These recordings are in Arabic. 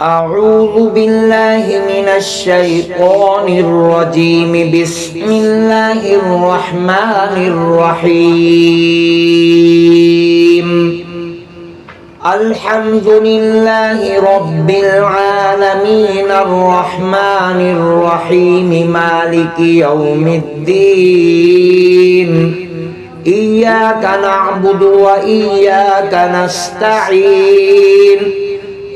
أعوذ بالله من الشيطان الرجيم. بسم الله الرحمن الرحيم. الحمد لله رب العالمين الرحمن الرحيم مالك يوم الدين. إياك نعبد وإياك نستعين.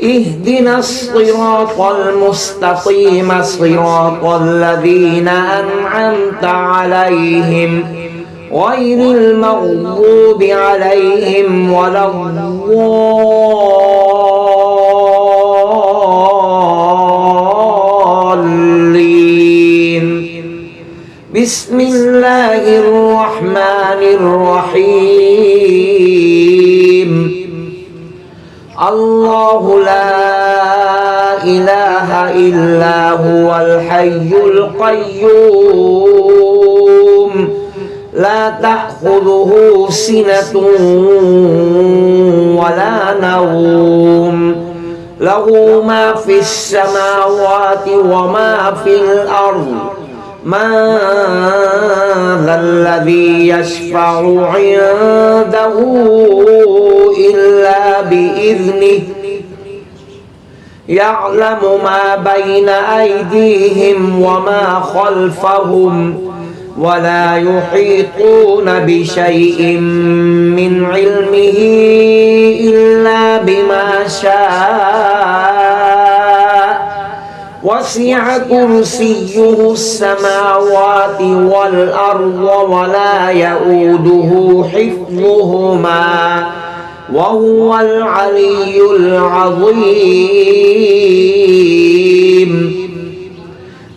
اهدنا الصراط المستقيم صراط الذين أنعمت عليهم غير المغضوب عليهم ولا الضالين. بسم الله الرحمن الرحيم. الله لا إله إلا هو الحي القيوم لا تأخذه سنة ولا نوم له ما في السماوات وما في الأرض. من ذا الذي يشفع عنده إلا بإذنه يعلم ما بين أيديهم وما خلفهم ولا يحيطون بشيء من علمه إلا بما شاء. وسع كرسيه السماوات والأرض ولا يؤوده حفظهما وهو العلي العظيم.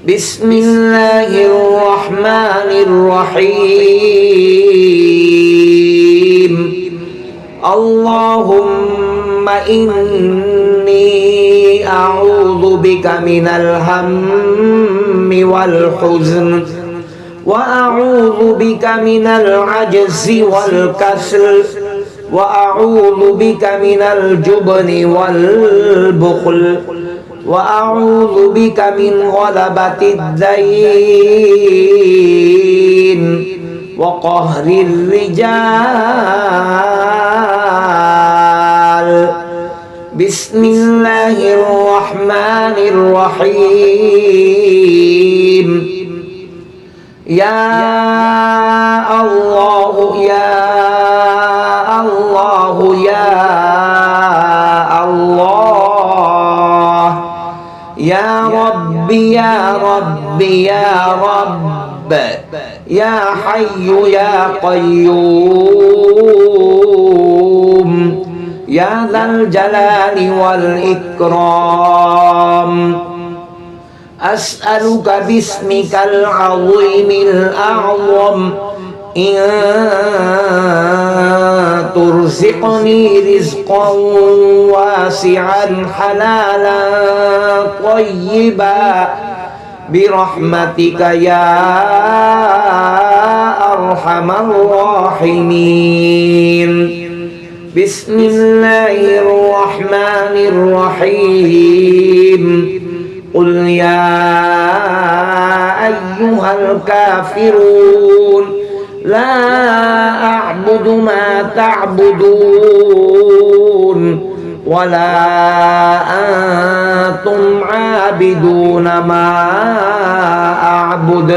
بسم الله الرحمن الرحيم. اللهم إني أعوذ بك من الهم والحزن وأعوذ بك من العجز والكسل وأعوذ بك من الجبن والبخل وأعوذ بك من غلبة الدين وقهر الرجال. بسم الله الرحمن الرحيم. يا الله يا الله يا الله يا رب يا رب يا رب يا حي يا قيوم يا ذا الجلال والإكرام. أسألك باسمك العظيم الأعظم إن ترزقني رزقا واسعا حلالا طيبا برحمتك يا أرحم الراحمين. بسم الله الرحمن الرحيم. قل يا أيها الكافرون لا أعبد ما تعبدون ولا أنتم عابدون ما أعبد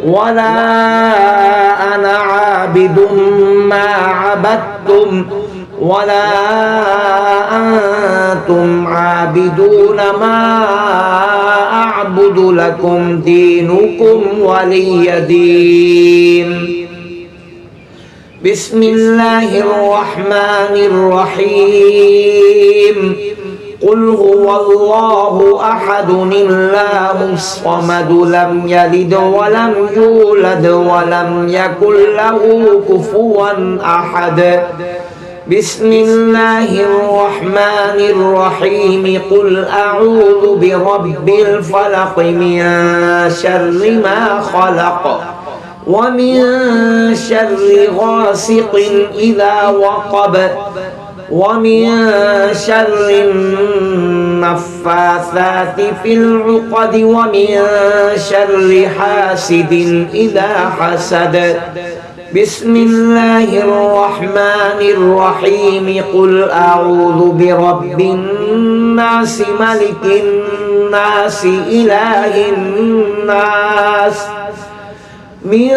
ولا أنا عابد ما عبدتم ولا أنتم عابدون ما أعبد لكم دينكم ولي دين. بسم الله الرحمن الرحيم. قل هو الله أحد الله الصمد لم يلد ولم يولد ولم يكن له كفوا أحد. بسم الله الرحمن الرحيم. قل أعوذ برب الفلق من شر ما خلق ومن شر غاسق إذا وقب ومن شر النفاثات في العقد ومن شر حاسد إذا حسد بسم الله الرحمن الرحيم قل أعوذ برب الناس ملك الناس إله الناس من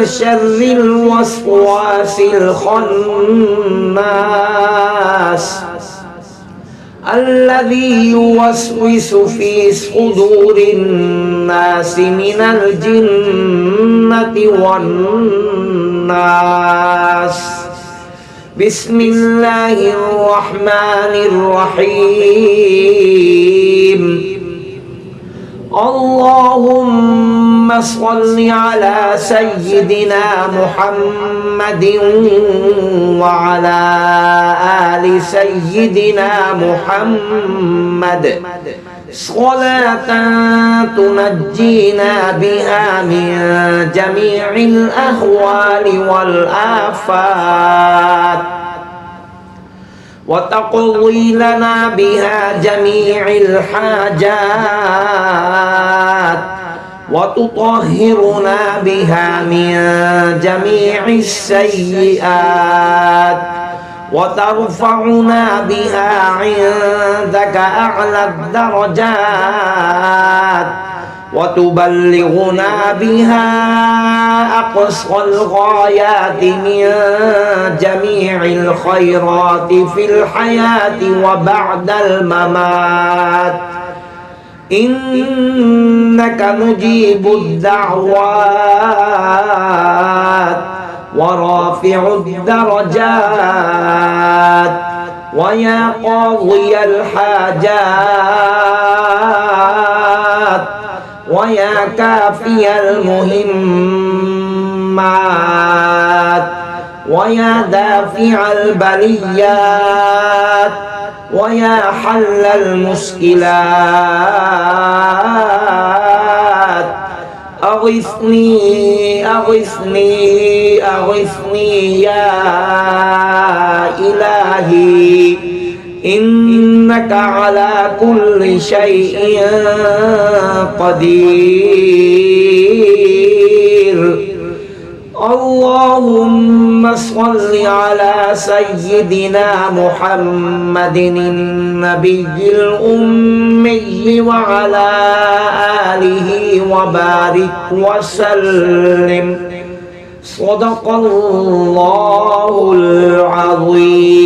شر الوسواس الخناس الذي يوسوس في صدور الناس من الجنة والناس بسم الله الرحمن الرحيم اللهم صل على سيدنا محمد وعلى آل سيدنا محمد صلاة تنجينا بها من جميع الأهوال والآفات وتقضي لنا بها جميع الحاجات وتطهرنا بها من جميع السيئات وترفعنا بها عندك أعلى الدرجات وتبلغنا بها أقصى الغايات من جميع الخيرات في الحياة وبعد الممات إنك مجيب الدعوات ورافع الدرجات ويا قاضي الحاجات ويا كافي المهمات ويا دافع البليات ويا حل المشكلات أغثني أغثني أغثني يا إلهي إنك على كل شيء قدير اللهم صل على سيدنا محمد النبي الأمي وعلى آله وبارك وسلم صدق الله العظيم